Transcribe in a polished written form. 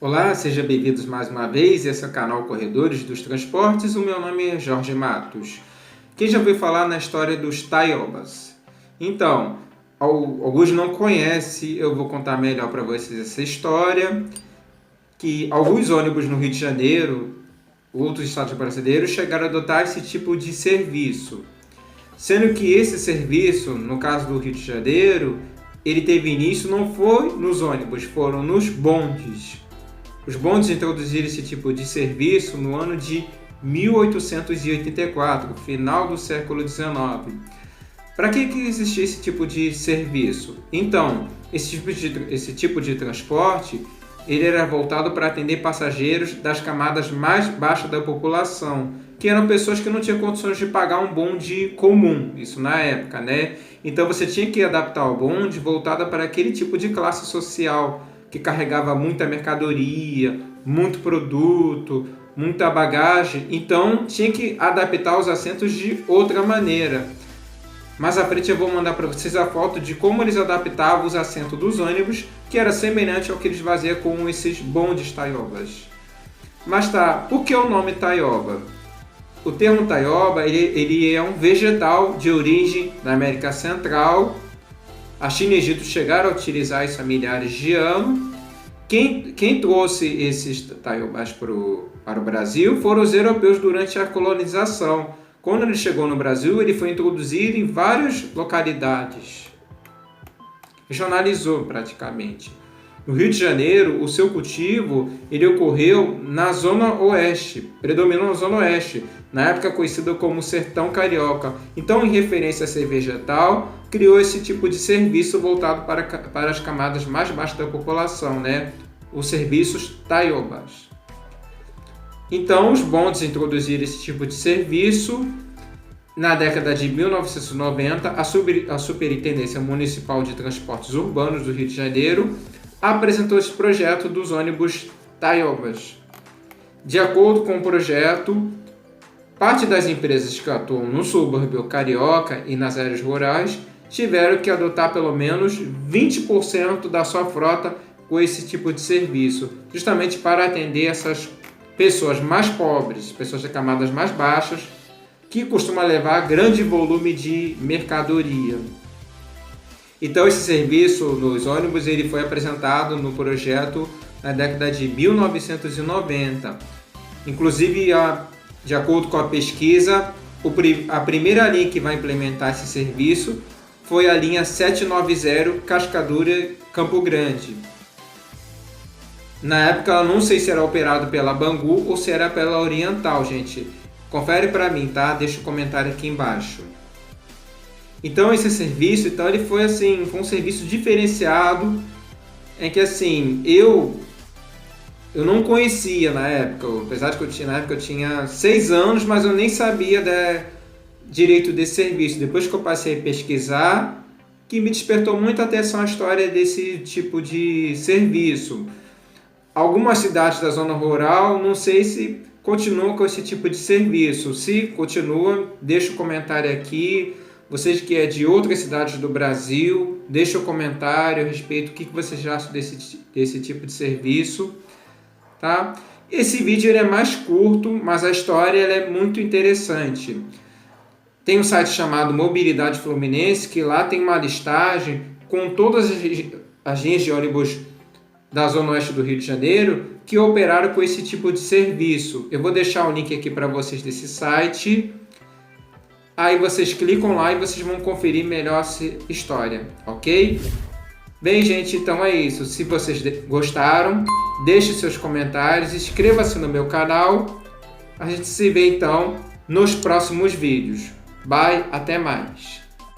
Olá, sejam bem-vindos mais uma vez. Esse é o canal Corredores dos Transportes. O meu nome é Jorge Matos. Quem já ouviu falar na história dos Taiobas? Então, alguns não conhecem, eu vou contar melhor para vocês essa história. Que alguns ônibus no Rio de Janeiro, outros estados brasileiros, chegaram a adotar esse tipo de serviço. Sendo que esse serviço, no caso do Rio de Janeiro, ele teve início não foi nos ônibus, foram nos bondes. Os bondes introduziram esse tipo de serviço no ano de 1884, final do século XIX. Para que existia esse tipo de serviço? Então, esse tipo de transporte ele era voltado para atender passageiros das camadas mais baixas da população, que eram pessoas que não tinham condições de pagar um bonde comum, isso na época, né? Então você tinha que adaptar o bonde voltado para aquele tipo de classe social, que carregava muita mercadoria, muito produto, muita bagagem, então tinha que adaptar os assentos de outra maneira. Mais à frente eu vou mandar para vocês a foto de como eles adaptavam os assentos dos ônibus, que era semelhante ao que eles faziam com esses bondes Taiobas. Mas tá, por que o nome Taioba? O termo Taioba ele é um vegetal de origem da América Central. A China e o Egito chegaram a utilizar isso há milhares de anos. Quem trouxe esses Taiobas para o Brasil foram os europeus durante a colonização. Quando ele chegou no Brasil, ele foi introduzido em várias localidades. Regionalizou praticamente. No Rio de Janeiro, o seu cultivo ele ocorreu na Zona Oeste, predominou na Zona Oeste, na época conhecida como Sertão Carioca. Então, em referência a ser vegetal, criou esse tipo de serviço voltado para as camadas mais baixas da população, né? Os serviços Taiobas. Então, os bondes introduziram esse tipo de serviço. Na década de 1990, a Superintendência Municipal de Transportes Urbanos do Rio de Janeiro apresentou esse projeto dos ônibus Taiobas. De acordo com o projeto, parte das empresas que atuam no subúrbio carioca e nas áreas rurais tiveram que adotar pelo menos 20% da sua frota com esse tipo de serviço, justamente para atender essas pessoas mais pobres, pessoas de camadas mais baixas, que costumam levar grande volume de mercadoria. Então esse serviço nos ônibus ele foi apresentado no projeto na década de 1990. Inclusive, de acordo com a pesquisa, a primeira linha que vai implementar esse serviço foi a linha 790 Cascadura-Campo Grande. Na época, eu não sei se era operado pela Bangu ou se era pela Oriental, gente. Confere para mim, tá? Deixa o comentário aqui embaixo. Então, esse serviço, ele foi um serviço diferenciado, em que eu não conhecia na época, apesar de que na época eu tinha 6 anos, mas eu nem sabia direito desse serviço. Depois que eu passei a pesquisar, que me despertou muita atenção a história desse tipo de serviço. Algumas cidades da zona rural, não sei se continuam com esse tipo de serviço. Se continua, deixa um comentário aqui. Vocês que é de outras cidades do Brasil, deixa um comentário a respeito do que vocês acham desse tipo de serviço. Tá? Esse vídeo ele é mais curto, mas a história ela é muito interessante. Tem um site chamado Mobilidade Fluminense, que lá tem uma listagem com todas as linhas de ônibus da Zona Oeste do Rio de Janeiro que operaram com esse tipo de serviço. Eu vou deixar o link aqui para vocês desse site. Aí vocês clicam lá e vocês vão conferir melhor essa história, ok? Bem, gente, então é isso. Se vocês gostaram, deixe seus comentários, inscreva-se no meu canal. A gente se vê então nos próximos vídeos. Bye, até mais!